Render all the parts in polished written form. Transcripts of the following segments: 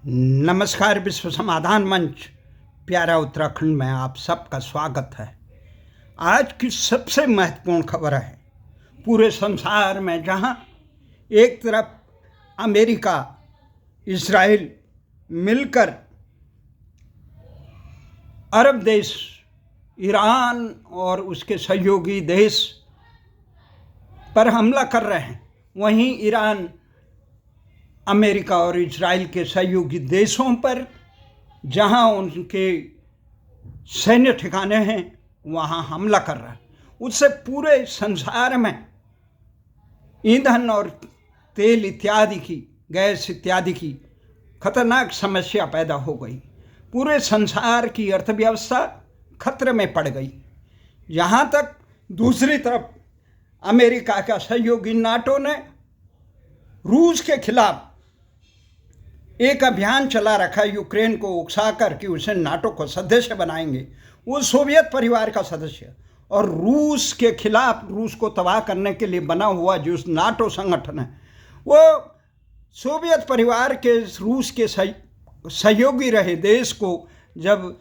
नमस्कार। विश्व समाधान मंच प्यारा उत्तराखंड में आप सबका स्वागत है। आज की सबसे महत्वपूर्ण खबर है पूरे संसार में, जहां एक तरफ अमेरिका, इजराइल मिलकर अरब देश, ईरान और उसके सहयोगी देश पर हमला कर रहे हैं, वहीं ईरान अमेरिका और इजराइल के सहयोगी देशों पर जहां उनके सैन्य ठिकाने हैं वहां हमला कर रहा है। उससे पूरे संसार में ईंधन और तेल इत्यादि की, गैस इत्यादि की खतरनाक समस्या पैदा हो गई। पूरे संसार की अर्थव्यवस्था खतरे में पड़ गई। यहाँ तक दूसरी तरफ अमेरिका का सहयोगी नाटो ने रूस के खिलाफ एक अभियान चला रखा है, यूक्रेन को उकसा कर कि उसे नाटो को सदस्य बनाएंगे। वो सोवियत परिवार का सदस्य और रूस के खिलाफ, रूस को तबाह करने के लिए बना हुआ जो नाटो संगठन है, वो सोवियत परिवार के रूस के सहयोगी रहे देश को जब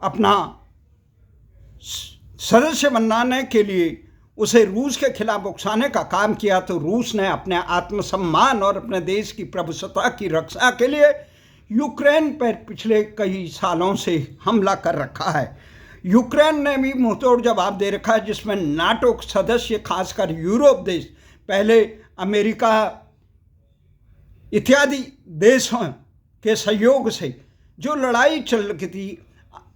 अपना सदस्य बनाने के लिए उसे रूस के खिलाफ उकसाने का काम किया, तो रूस ने अपने आत्मसम्मान और अपने देश की प्रभुसत्ता की रक्षा के लिए यूक्रेन पर पिछले कई सालों से हमला कर रखा है। यूक्रेन ने भी मुंहतोड़ जवाब दे रखा है, जिसमें नाटो सदस्य, खासकर यूरोप देश, पहले अमेरिका इत्यादि देशों के सहयोग से जो लड़ाई चल रही थी,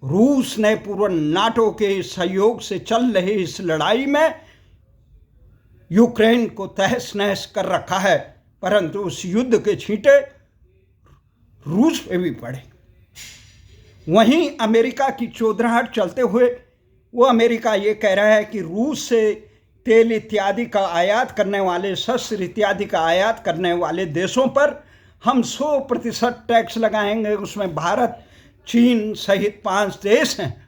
रूस ने पूर्व नाटो के सहयोग से चल रहे इस लड़ाई में यूक्रेन को तहस नहस कर रखा है। परंतु उस युद्ध के छींटे रूस पे भी पड़े। वहीं अमेरिका की चौधराहट चलते हुए वो अमेरिका ये कह रहा है कि रूस से तेल इत्यादि का आयात करने वाले, शस्त्र इत्यादि का आयात करने वाले देशों पर हम 100% टैक्स लगाएंगे। उसमें भारत, चीन सहित 5 देश हैं।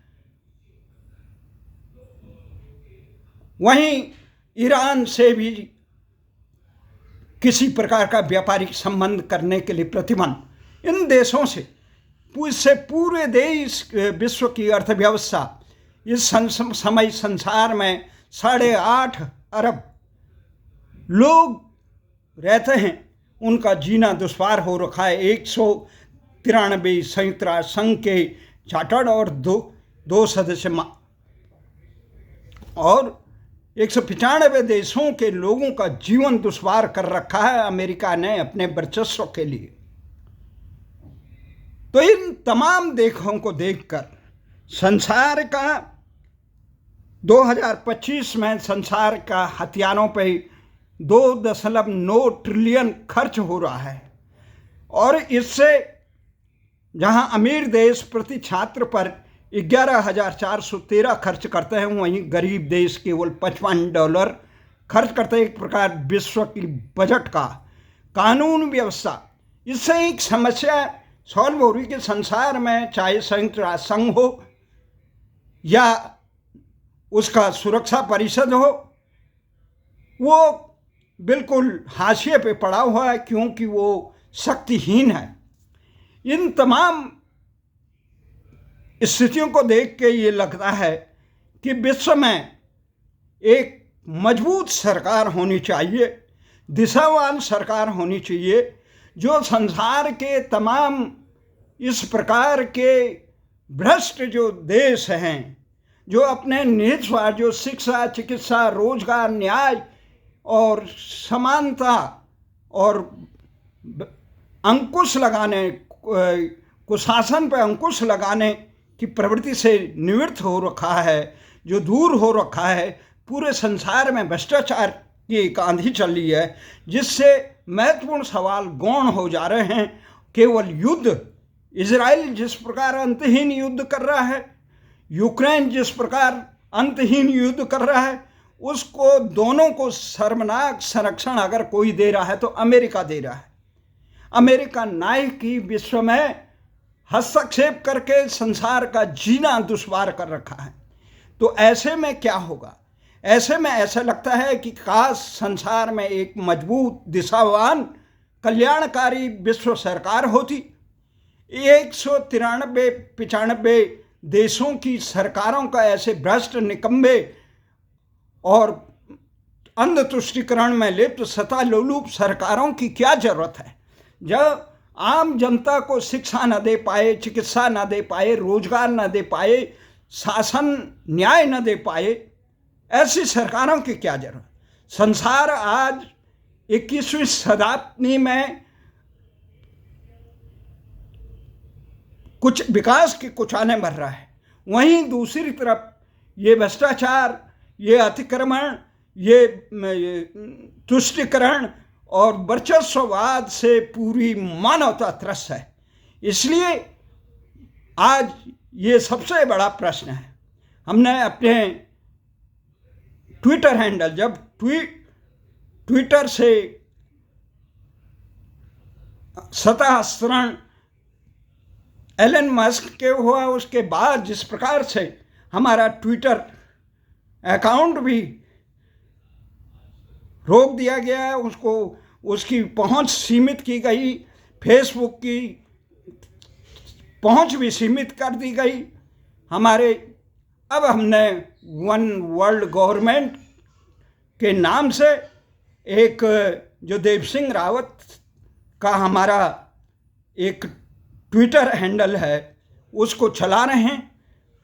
वहीं ईरान से भी किसी प्रकार का व्यापारिक संबंध करने के लिए प्रतिबंध। इन देशों से पूरे देश, विश्व की अर्थव्यवस्था इस समय संसार में 8.5 अरब लोग रहते हैं, उनका जीना दुश्वार हो रखा है। 193 संयुक्त राष्ट्र संघ के चार्टर्ड और दो सदस्य और 195 देशों के लोगों का जीवन दुश्वार कर रखा है अमेरिका ने अपने वर्चस्व के लिए। तो इन तमाम देखों को देखकर संसार का 2025 में संसार का हथियारों पर 2.9 ट्रिलियन खर्च हो रहा है, और इससे जहां अमीर देश प्रति छात्र पर $11,413 खर्च करते हैं, वहीं गरीब देश केवल $55 खर्च करते हैं। एक प्रकार विश्व की बजट का कानून व्यवस्था, इससे एक समस्या सॉल्व हो रही कि संसार में चाहे संयुक्त राष्ट्र संघ हो या उसका सुरक्षा परिषद हो, वो बिल्कुल हाशिए पे पड़ा हुआ है, क्योंकि वो शक्तिहीन है। इन तमाम स्थितियों को देख के ये लगता है कि विश्व में एक मजबूत सरकार होनी चाहिए, दिशावान सरकार होनी चाहिए, जो संसार के तमाम इस प्रकार के भ्रष्ट जो देश हैं, जो अपने निहित स्वार्थ, जो शिक्षा, चिकित्सा, रोजगार, न्याय और समानता और अंकुश लगाने, कुशासन पर अंकुश लगाने की प्रवृत्ति से निवृत्त हो रखा है, जो दूर हो रखा है। पूरे संसार में भ्रष्टाचार की एक आंधी चल रही है, जिससे महत्वपूर्ण सवाल गौण हो जा रहे हैं। केवल युद्ध, इजराइल जिस प्रकार अंतहीन युद्ध कर रहा है, यूक्रेन जिस प्रकार अंतहीन युद्ध कर रहा है, उसको दोनों को शर्मनाक संरक्षण अगर कोई दे रहा है तो अमेरिका दे रहा है। अमेरिका नायक की विश्व में हस्तक्षेप करके संसार का जीना दुश्वार कर रखा है। तो ऐसे में क्या होगा? ऐसे में ऐसा लगता है कि काश संसार में एक मजबूत, दिशावान, कल्याणकारी विश्व सरकार होती, 193-95 देशों की सरकारों का ऐसे भ्रष्ट, निकम्बे और अंध तुष्टिकरण में लिप्त सत्ता लोलुप सरकारों की क्या जरूरत है? जब आम जनता को शिक्षा न दे पाए, चिकित्सा न दे पाए, रोजगार न दे पाए, शासन न्याय न दे पाए, ऐसी सरकारों की क्या जरूरत? संसार आज 21वीं शताब्दी में कुछ विकास की कुचालें भर रहा है, वहीं दूसरी तरफ ये भ्रष्टाचार, ये अतिक्रमण, ये तुष्टिकरण और वर्चस्ववाद से पूरी मानवता त्रस्त है। इसलिए आज ये सबसे बड़ा प्रश्न है। हमने अपने ट्विटर हैंडल, जब ट्विटर से सत्ताहरण एलन मस्क के हुआ, उसके बाद जिस प्रकार से हमारा ट्विटर अकाउंट भी रोक दिया गया, उसको उसकी पहुंच सीमित की गई, फेसबुक की पहुंच भी सीमित कर दी गई। अब हमने वन वर्ल्ड गवर्नमेंट के नाम से एक जो देव सिंह रावत का हमारा एक ट्विटर हैंडल है उसको चला रहे हैं,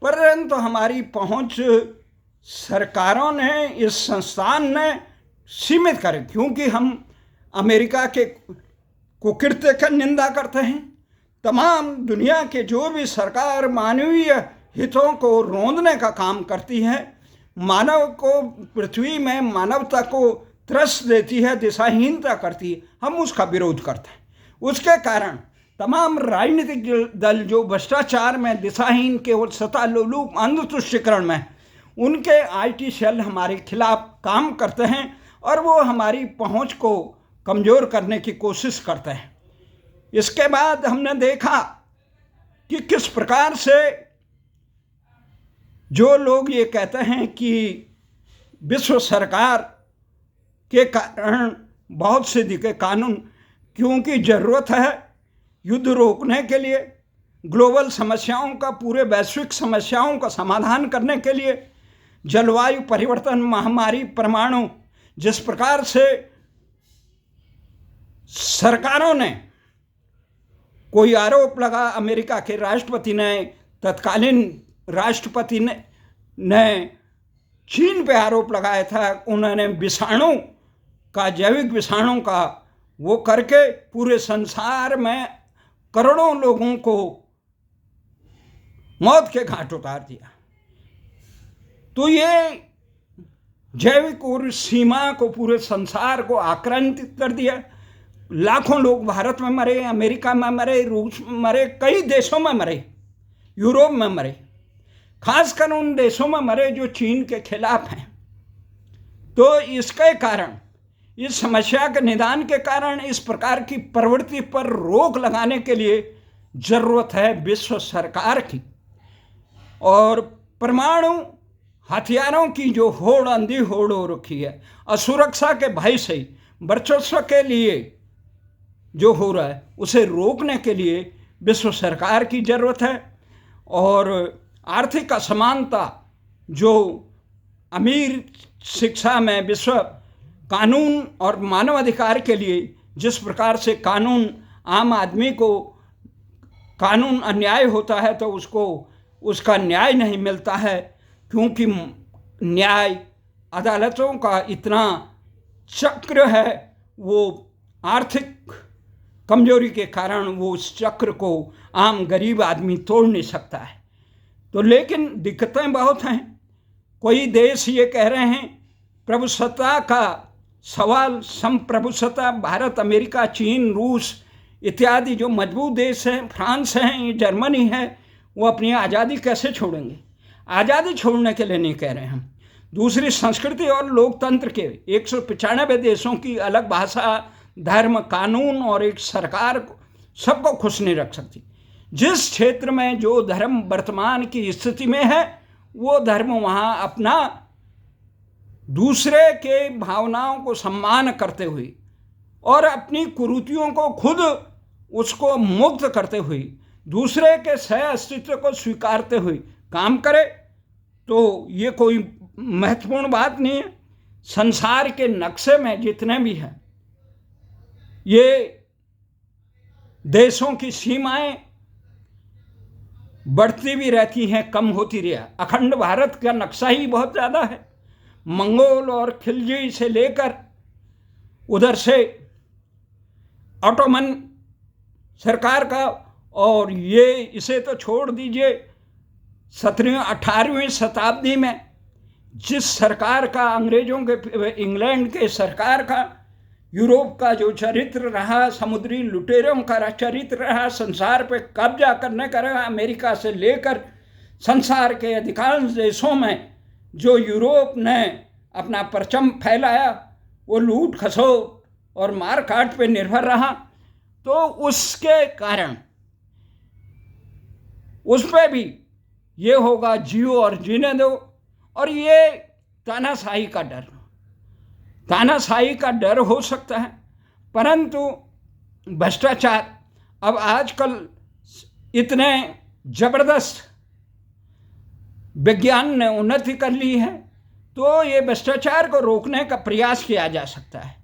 परंतु हमारी पहुंच सरकारों ने, इस संस्थान ने सीमित करे, क्योंकि हम अमेरिका के कुकृत्य का निंदा करते हैं। तमाम दुनिया के जो भी सरकार मानवीय हितों को रोंदने का काम करती है, मानव को पृथ्वी में मानवता को त्रस्त देती है, दिशाहीनता करती है, हम उसका विरोध करते हैं। उसके कारण तमाम राजनीतिक दल जो भ्रष्टाचार में, दिशाहीन, केवल सत्ता लोलुप, अंध तुष्टिकरण में, उनके IT सेल हमारे खिलाफ काम करते हैं और वो हमारी पहुंच को कमज़ोर करने की कोशिश करते हैं। इसके बाद हमने देखा कि किस प्रकार से जो लोग ये कहते हैं कि विश्व सरकार के कारण बहुत से दिखे कानून, क्योंकि ज़रूरत है युद्ध रोकने के लिए, ग्लोबल समस्याओं का, पूरे वैश्विक समस्याओं का समाधान करने के लिए, जलवायु परिवर्तन, महामारी, परमाणु, जिस प्रकार से सरकारों ने कोई आरोप लगा, अमेरिका के राष्ट्रपति ने, तत्कालीन राष्ट्रपति ने चीन पे आरोप लगाया था, उन्होंने विषाणु का, जैविक विषाणु का वो करके पूरे संसार में करोड़ों लोगों को मौत के घाट उतार दिया। तो ये जैविक और सीमा को, पूरे संसार को आक्रांतित कर दिया। लाखों लोग भारत में मरे, अमेरिका में मरे, रूस में मरे, कई देशों में मरे, यूरोप में मरे, खासकर उन देशों में मरे जो चीन के खिलाफ हैं। तो इसके कारण, इस समस्या के निदान के कारण, इस प्रकार की प्रवृत्ति पर रोक लगाने के लिए जरूरत है विश्व सरकार की। और परमाणु हथियारों की जो होड़, अंधी होड़ हो रखी है, असुरक्षा के भय से वर्चस्व के लिए जो हो रहा है, उसे रोकने के लिए विश्व सरकार की जरूरत है। और आर्थिक असमानता, जो अमीर शिक्षा में, विश्व कानून और मानवाधिकार के लिए जिस प्रकार से कानून, आम आदमी को कानून अन्याय होता है तो उसको उसका न्याय नहीं मिलता है, क्योंकि न्याय अदालतों का इतना चक्र है, वो आर्थिक कमजोरी के कारण वो उस चक्र को आम गरीब आदमी तोड़ नहीं सकता है। तो लेकिन दिक्कतें बहुत हैं। कोई देश ये कह रहे हैं प्रभुसत्ता का सवाल, संप्रभुसत्ता, भारत, अमेरिका, चीन, रूस इत्यादि जो मजबूत देश हैं, फ्रांस हैं, जर्मनी है, वो अपनी आज़ादी कैसे छोड़ेंगे? आज़ादी छोड़ने के लिए नहीं कह रहे हैं हम। दूसरी संस्कृति और लोकतंत्र के 195 देशों की अलग भाषा, धर्म, कानून और एक सरकार सबको खुश नहीं रख सकती। जिस क्षेत्र में जो धर्म वर्तमान की स्थिति में है, वो धर्म वहाँ अपना दूसरे के भावनाओं को सम्मान करते हुए और अपनी कुरीतियों को खुद उसको मुक्त करते हुए दूसरे के सह अस्तित्व को स्वीकारते हुए काम करे तो ये कोई महत्वपूर्ण बात नहीं है। संसार के नक्शे में जितने भी हैं ये देशों की सीमाएं बढ़ती भी रहती हैं, कम होती रही। अखंड भारत का नक्शा ही बहुत ज़्यादा है। मंगोल और खिलजी से लेकर उधर से ऑटोमन सरकार का, और ये इसे तो छोड़ दीजिए 17वीं 18वीं शताब्दी में जिस सरकार का, अंग्रेजों के, इंग्लैंड के सरकार का, यूरोप का जो चरित्र रहा, समुद्री लुटेरों का चरित्र रहा, संसार पे कब्जा करने का रहा, अमेरिका से लेकर संसार के अधिकांश देशों में जो यूरोप ने अपना परचम फैलाया वो लूट खसोट और मार काट पे निर्भर रहा। तो उसके कारण उस पर भी ये होगा जियो और जीने दो। और ये तानाशाही का डर हो सकता है, परंतु भ्रष्टाचार अब आजकल इतने जबरदस्त विज्ञान ने उन्नति कर ली है तो ये भ्रष्टाचार को रोकने का प्रयास किया जा सकता है।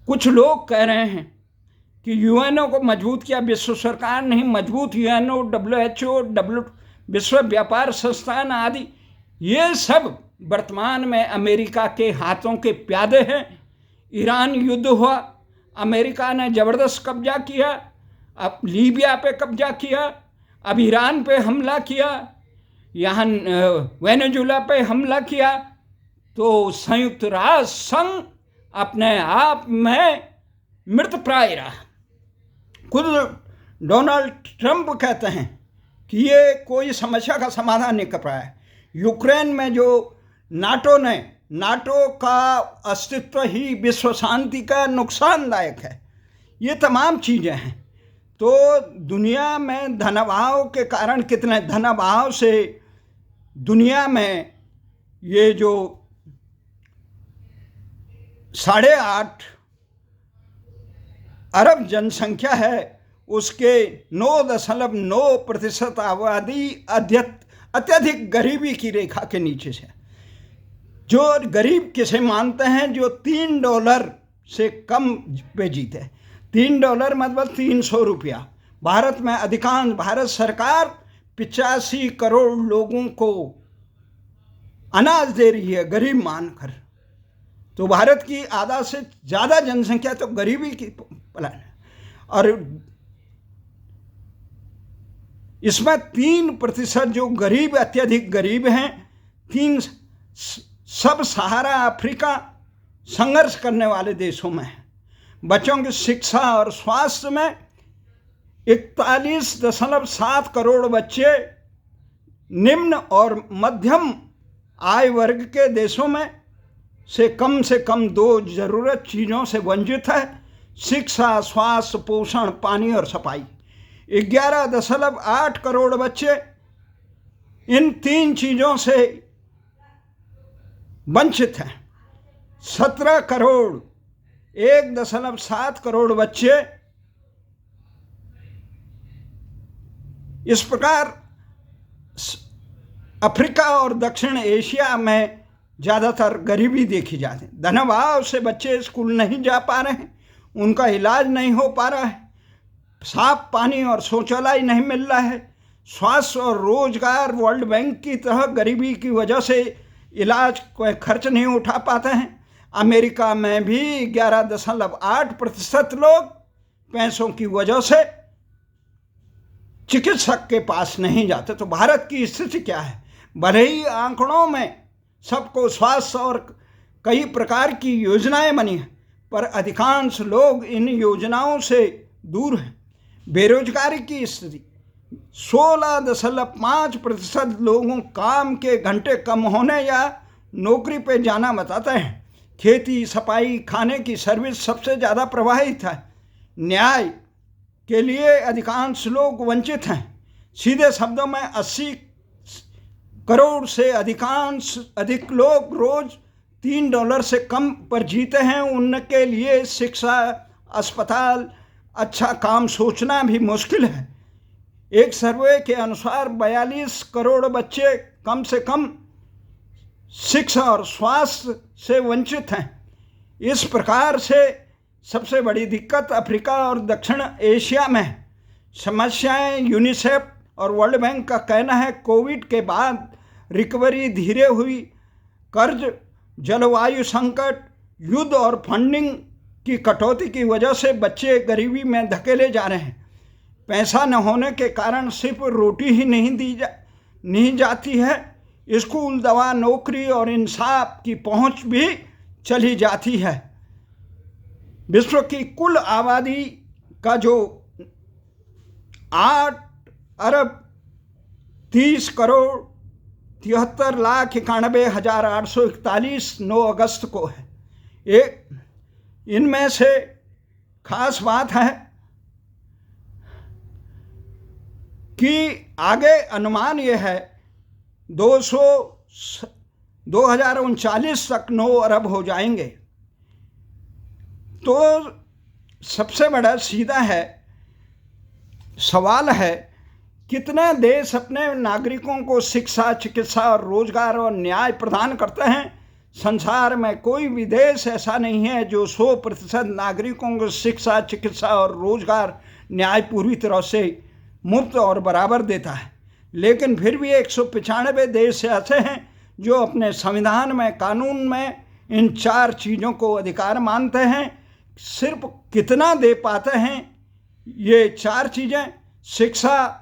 कुछ लोग कह रहे हैं कि यूएनओ को मजबूत किया विश्व सरकार नहीं, मजबूत यूएनओ, WHO, विश्व व्यापार संस्थान आदि, ये सब वर्तमान में अमेरिका के हाथों के प्यादे हैं। ईरान युद्ध हुआ, अमेरिका ने ज़बरदस्त कब्जा किया, अब लीबिया पे कब्जा किया, अब ईरान पे हमला किया, यहाँ वेनेजुला पे हमला किया। तो संयुक्त राष्ट्र संघ अपने आप में मृतप्राय रहा। खुद डोनाल्ड ट्रंप कहते हैं कि ये कोई समस्या का समाधान नहीं कर पाया। यूक्रेन में जो नाटो का अस्तित्व ही विश्व शांति का नुकसानदायक है। ये तमाम चीज़ें हैं। तो दुनिया में धनाभाव के कारण, कितने धनाभाव से दुनिया में ये जो 8.5 अरब जनसंख्या है उसके 9.9% आबादी अत्यधिक गरीबी की रेखा के नीचे से। जो गरीब किसे मानते हैं? जो $3 से कम पे जीते। $3 मतलब 300 रुपया। भारत में अधिकांश, भारत सरकार 85 करोड़ लोगों को अनाज दे रही है गरीब मानकर। तो भारत की आधा से ज़्यादा जनसंख्या तो गरीबी की पलायन है। और इसमें 3% जो गरीब, अत्यधिक गरीब हैं, 3 सब सहारा अफ्रीका संघर्ष करने वाले देशों में है। बच्चों की शिक्षा और स्वास्थ्य में 41.7 करोड़ बच्चे निम्न और मध्यम आय वर्ग के देशों में से कम 2 जरूरत चीज़ों से वंचित है: शिक्षा, स्वास्थ्य, पोषण, पानी और सफाई। 11.8 करोड़ बच्चे इन 3 चीज़ों से वंचित हैं। 17 करोड़ 1.7 करोड़ बच्चे इस प्रकार अफ्रीका और दक्षिण एशिया में ज़्यादातर गरीबी देखी जाती है। धनाभाव से बच्चे स्कूल नहीं जा पा रहे हैं, उनका इलाज नहीं हो पा रहा है, साफ पानी और शौचालय नहीं मिल रहा है, स्वास्थ्य और रोजगार वर्ल्ड बैंक की तरह गरीबी की वजह से इलाज कोई खर्च नहीं उठा पाते हैं। अमेरिका में भी 11.8% लोग पैसों की वजह से चिकित्सक के पास नहीं जाते। तो भारत की स्थिति क्या है? भले ही आंकड़ों में सबको स्वास्थ्य और कई प्रकार की योजनाएं बनी हैं, पर अधिकांश लोग इन योजनाओं से दूर हैं। बेरोजगारी की स्थिति 16.5% लोगों काम के घंटे कम होने या नौकरी पे जाना बताते हैं। खेती, सफाई, खाने की सर्विस सबसे ज़्यादा प्रभावित है। न्याय के लिए अधिकांश लोग वंचित हैं। सीधे शब्दों में 80 करोड़ से अधिक लोग रोज $3 से कम पर जीते हैं। उनके लिए शिक्षा, अस्पताल, अच्छा काम सोचना भी मुश्किल है। एक सर्वे के अनुसार 42 करोड़ बच्चे कम से कम शिक्षा और स्वास्थ्य से वंचित हैं। इस प्रकार से सबसे बड़ी दिक्कत अफ्रीका और दक्षिण एशिया में है। समस्याएं यूनिसेफ और वर्ल्ड बैंक का कहना है कोविड के बाद रिकवरी धीरे हुई, कर्ज, जलवायु संकट, युद्ध और फंडिंग की कटौती की वजह से बच्चे गरीबी में धकेले जा रहे हैं। पैसा न होने के कारण सिर्फ रोटी ही नहीं जाती है, स्कूल, दवा, नौकरी और इंसाफ की पहुंच भी चली जाती है। विश्व की कुल आबादी का जो 8,30,73,91,841 9 अगस्त को है। इनमें से खास बात है कि आगे अनुमान यह है 2039 तक 9 अरब हो जाएंगे। तो सबसे बड़ा सीधा सवाल है कितने देश अपने नागरिकों को शिक्षा, चिकित्सा और रोजगार और न्याय प्रदान करते हैं। संसार में कोई भी देश ऐसा नहीं है जो 100% नागरिकों को शिक्षा, चिकित्सा और रोजगार, न्याय पूरी तरह से मुफ्त और बराबर देता है। लेकिन फिर भी 195 देश ऐसे हैं जो अपने संविधान में, कानून में इन 4 चीज़ों को अधिकार मानते हैं। सिर्फ कितना दे पाते हैं ये 4 चीज़ें? शिक्षा,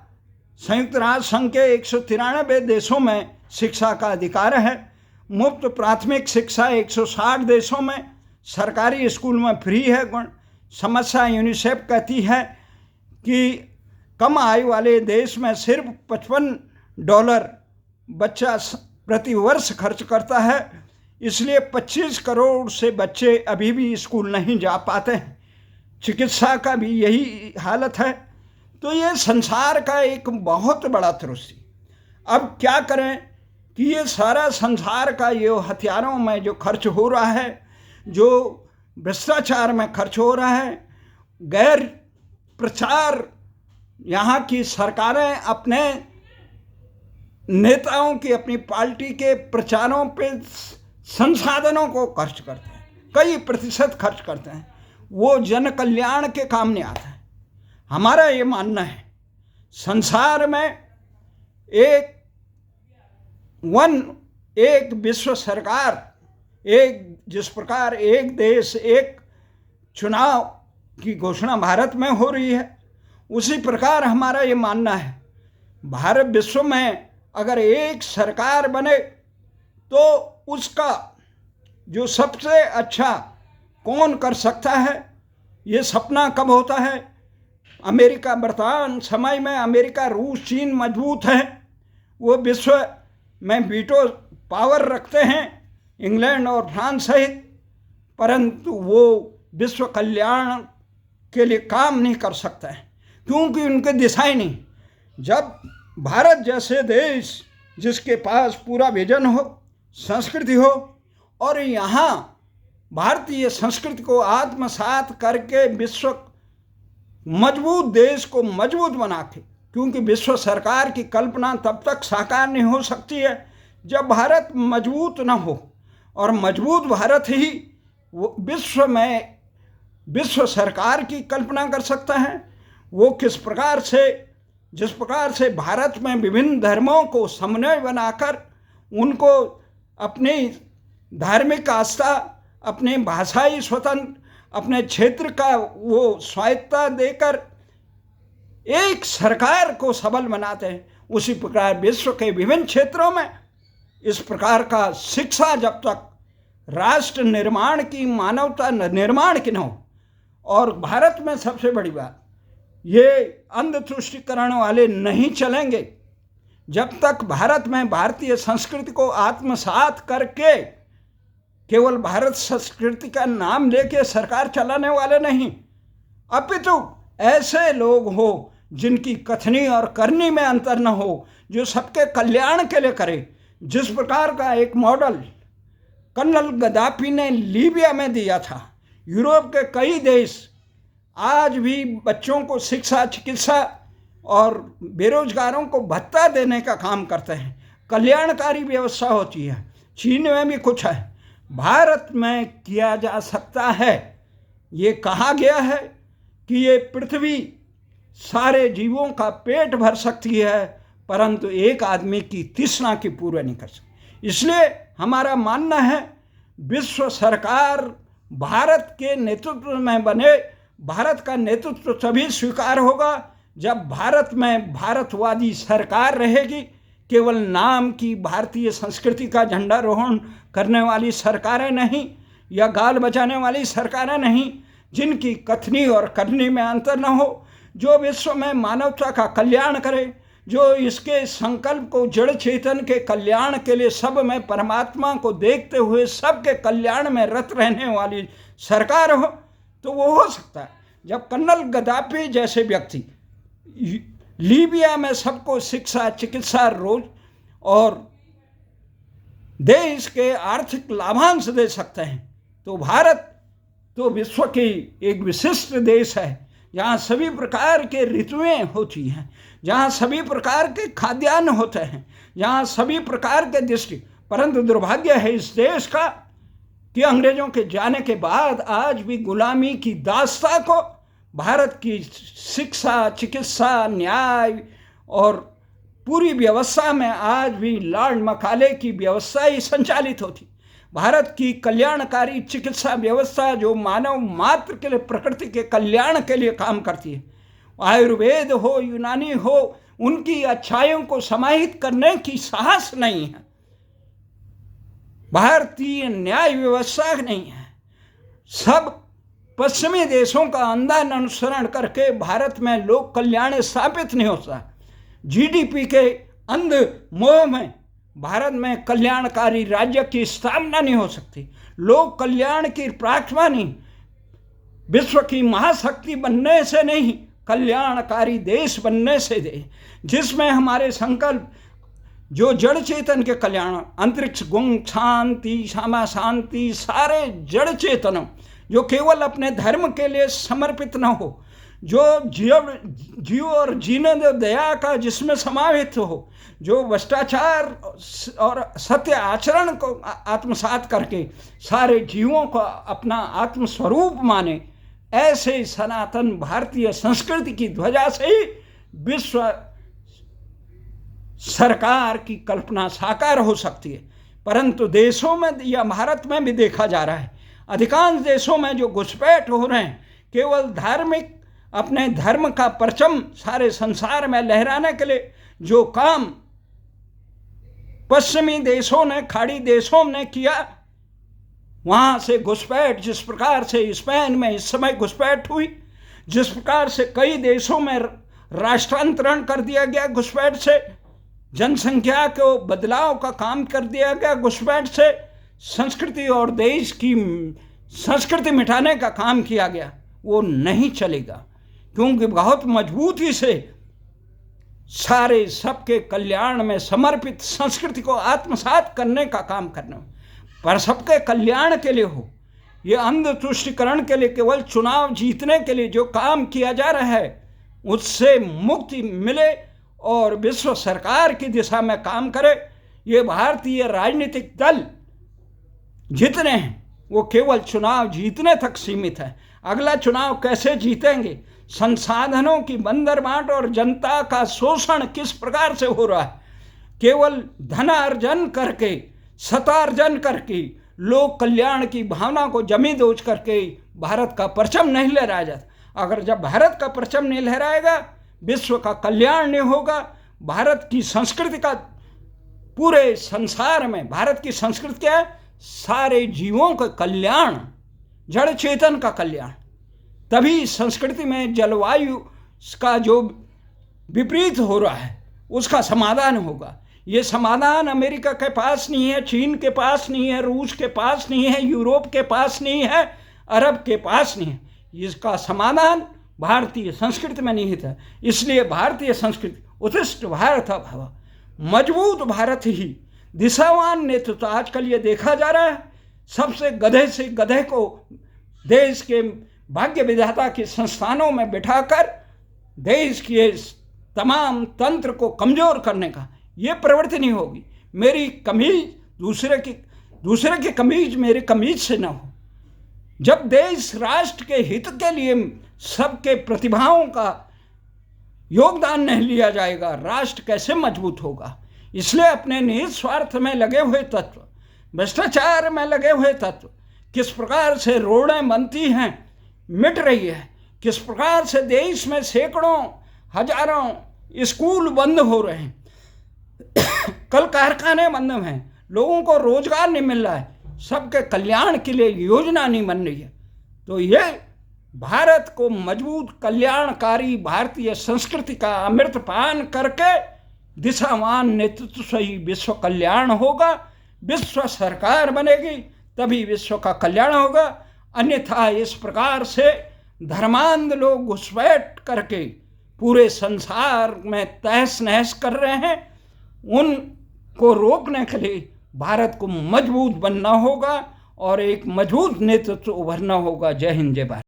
संयुक्त राष्ट्र संघ के 193 देशों में शिक्षा का अधिकार है। मुफ्त प्राथमिक शिक्षा 160 देशों में, सरकारी स्कूल में फ्री है। समस्या यूनिसेफ कहती है कि कम आय वाले देश में सिर्फ $55 बच्चा प्रति वर्ष खर्च करता है, इसलिए 25 करोड़ से बच्चे अभी भी स्कूल नहीं जा पाते हैं। चिकित्सा का भी यही हालत है। तो ये संसार का एक बहुत बड़ा त्रुटि। अब क्या करें कि ये सारा संसार का ये हथियारों में जो खर्च हो रहा है, जो भ्रष्टाचार में खर्च हो रहा है, गैर प्रचार, यहाँ की सरकारें अपने नेताओं की, अपनी पार्टी के प्रचारों पे संसाधनों को खर्च करते हैं, कई प्रतिशत खर्च करते हैं, वो जन कल्याण के काम नहीं आता है। हमारा ये मानना है संसार में एक विश्व सरकार, जिस प्रकार एक देश एक चुनाव की घोषणा भारत में हो रही है, उसी प्रकार हमारा ये मानना है भारत विश्व में अगर एक सरकार बने तो उसका जो सबसे अच्छा कौन कर सकता है, ये सपना कब होता है? अमेरिका, वर्तमान समय में अमेरिका, रूस, चीन मजबूत हैं, वो विश्व में वीटो पावर रखते हैं, इंग्लैंड और फ्रांस सहित, परंतु वो विश्व कल्याण के लिए काम नहीं कर सकते हैं क्योंकि उनके दिशा ही नहीं। जब भारत जैसे देश जिसके पास पूरा विजन हो, संस्कृति हो, और यहाँ भारतीय संस्कृति को आत्मसात करके विश्व मजबूत देश को मजबूत बना के, क्योंकि विश्व सरकार की कल्पना तब तक साकार नहीं हो सकती है जब भारत मजबूत न हो, और मजबूत भारत ही विश्व में विश्व सरकार की कल्पना कर सकता है। वो किस प्रकार से, जिस प्रकार से भारत में विभिन्न धर्मों को समन्वय बनाकर उनको अपनी धार्मिक आस्था, अपने भाषाई स्वतंत्र, अपने क्षेत्र का वो स्वायत्तता देकर एक सरकार को सबल बनाते हैं, उसी प्रकार विश्व के विभिन्न क्षेत्रों में इस प्रकार का शिक्षा जब तक राष्ट्र निर्माण की, मानवता निर्माण की न हो। और भारत में सबसे बड़ी बात, ये अंधतुष्टिकरण वाले नहीं चलेंगे जब तक भारत में भारतीय संस्कृति को आत्मसात करके केवल भारत संस्कृति का नाम लेके सरकार चलाने वाले नहीं, अपितु ऐसे लोग हो जिनकी कथनी और करनी में अंतर न हो, जो सबके कल्याण के लिए करे। जिस प्रकार का एक मॉडल कर्नल गद्दाफी ने लीबिया में दिया था, यूरोप के कई देश आज भी बच्चों को शिक्षा, चिकित्सा और बेरोजगारों को भत्ता देने का काम करते हैं, कल्याणकारी व्यवस्था होती है। चीन में भी कुछ है, भारत में किया जा सकता है। ये कहा गया है कि ये पृथ्वी सारे जीवों का पेट भर सकती है, परंतु एक आदमी की तृष्णा की पूरा नहीं कर सकती। इसलिए हमारा मानना है विश्व सरकार भारत के नेतृत्व में बने। भारत का नेतृत्व तभी स्वीकार होगा जब भारत में भारतवादी सरकार रहेगी। केवल नाम की भारतीय संस्कृति का झंडारोहण करने वाली सरकारें नहीं, या गाल बचाने वाली सरकारें नहीं, जिनकी कथनी और करनी में अंतर न हो, जो विश्व में मानवता का कल्याण करे, जो इसके संकल्प को जड़ चेतन के कल्याण के लिए सब में परमात्मा को देखते हुए सबके कल्याण में रत रहने वाली सरकार हो, तो वो हो सकता है। जब कर्नल गद्दाफी जैसे व्यक्ति लीबिया में सबको शिक्षा, चिकित्सा, रोज और देश के आर्थिक लाभांश दे सकते हैं, तो भारत तो विश्व की एक विशिष्ट देश है, जहाँ सभी प्रकार के ऋतुएं होती हैं, जहाँ सभी प्रकार के खाद्यान्न होते हैं, जहाँ सभी प्रकार के दृष्टि। परंतु दुर्भाग्य है इस देश का कि अंग्रेजों के जाने के बाद आज भी गुलामी की दास्ता को भारत की शिक्षा, चिकित्सा, न्याय और पूरी व्यवस्था में आज भी लॉर्ड मकाले की व्यवस्था ही संचालित होती। भारत की कल्याणकारी चिकित्सा व्यवस्था जो मानव मात्र के लिए, प्रकृति के कल्याण के लिए काम करती है, आयुर्वेद हो, यूनानी हो, उनकी अच्छाइयों को समाहित करने की साहस नहीं है। भारतीय न्याय व्यवस्था नहीं है। सब पश्चिमी देशों का अंधा अनुसरण करके भारत में लोक कल्याण स्थापित नहीं होता। जीडीपी के अंध मोह में भारत में कल्याणकारी राज्य की स्थापना नहीं हो सकती। लोक कल्याण की प्रार्थना नहीं, विश्व की महाशक्ति बनने से नहीं, कल्याणकारी देश बनने से दे, जिसमें हमारे संकल्प जो जड़ चेतन के कल्याण, अंतरिक्ष, गुण, शांति, क्षमा, शांति, सारे जड़ चेतनों जो केवल अपने धर्म के लिए समर्पित न हो, जो जीव और जीने दो दया का जिसमें समाहित हो, जो भ्रष्टाचार और सत्य आचरण को आत्मसात करके सारे जीवों को अपना आत्मस्वरूप माने, ऐसे सनातन भारतीय संस्कृति की ध्वजा से ही विश्व सरकार की कल्पना साकार हो सकती है। परंतु देशों में या भारत में भी देखा जा रहा है, अधिकांश देशों में जो घुसपैठ हो रहे हैं, केवल धार्मिक अपने धर्म का परचम सारे संसार में लहराने के लिए जो काम पश्चिमी देशों ने, खाड़ी देशों ने किया, वहाँ से घुसपैठ, जिस प्रकार से स्पेन में इस समय घुसपैठ हुई, जिस प्रकार से कई देशों में राष्ट्रांतरण कर दिया गया घुसपैठ से, जनसंख्या को बदलाव का काम कर दिया गया घुसपैठ से, संस्कृति और देश की संस्कृति मिटाने का काम किया गया, वो नहीं चलेगा। क्योंकि बहुत मजबूती से सारे सबके कल्याण में समर्पित संस्कृति को आत्मसात करने का काम करना, पर सबके कल्याण के लिए हो। ये अंध तुष्टिकरण के लिए, केवल चुनाव जीतने के लिए जो काम किया जा रहा है, उससे मुक्ति मिले और विश्व सरकार की दिशा में काम करे। ये भारतीय राजनीतिक दल जितने हैं वो केवल चुनाव जीतने तक सीमित है। अगला चुनाव कैसे जीतेंगे, संसाधनों की बंदरबांट और जनता का शोषण किस प्रकार से हो रहा है, केवल धनार्जन करके, सतार्जन करके, लोक कल्याण की भावना को जमी दोज करके भारत का परचम नहीं लहराया जाता। अगर जब भारत का परचम नहीं लहराएगा, विश्व का कल्याण नहीं होगा। भारत की संस्कृति का पूरे संसार में, भारत की संस्कृति क्या है, सारे जीवों का कल्याण, जड़ चेतन का कल्याण। तभी संस्कृति में जलवायु का जो विपरीत हो रहा है उसका समाधान होगा। ये समाधान अमेरिका के पास नहीं है, चीन के पास नहीं है, रूस के पास नहीं है, यूरोप के पास नहीं है, अरब के पास नहीं है। इसका समाधान भारतीय संस्कृति में निहित है। इसलिए भारतीय संस्कृति उत्कृष्ट भारत भव, मजबूत भारत ही दिशावान नेतृत्व। आजकल ये देखा जा रहा है, सबसे गधे से गधे को देश के भाग्य विधाता के संस्थानों में बिठाकर देश की तमाम तंत्र को कमज़ोर करने का, ये प्रवृत्ति नहीं होगी। मेरी कमीज दूसरे की कमीज मेरी कमीज से न हो। जब देश राष्ट्र के हित के लिए सबके प्रतिभाओं का योगदान नहीं लिया जाएगा, राष्ट्र कैसे मजबूत होगा। इसलिए अपने निहित स्वार्थ में लगे हुए तत्व, भ्रष्टाचार में लगे हुए तत्व, किस प्रकार से रोडें बनती हैं, मिट रही है, किस प्रकार से देश में सैकड़ों हजारों स्कूल बंद हो रहे हैं, कल कारखाने बंद हैं, लोगों को रोजगार नहीं मिल रहा है, सबके कल्याण के लिए योजना नहीं बन रही है। तो ये भारत को मजबूत कल्याणकारी भारतीय संस्कृति का अमृतपान करके दिशावान नेतृत्व से ही विश्व कल्याण होगा। विश्व सरकार बनेगी तभी विश्व का कल्याण होगा। अन्यथा इस प्रकार से धर्मांध लोग घुसपैठ करके पूरे संसार में तहस नहस कर रहे हैं, उनको रोकने के लिए भारत को मजबूत बनना होगा और एक मजबूत नेतृत्व उभरना होगा। जय हिंद, जय भारत।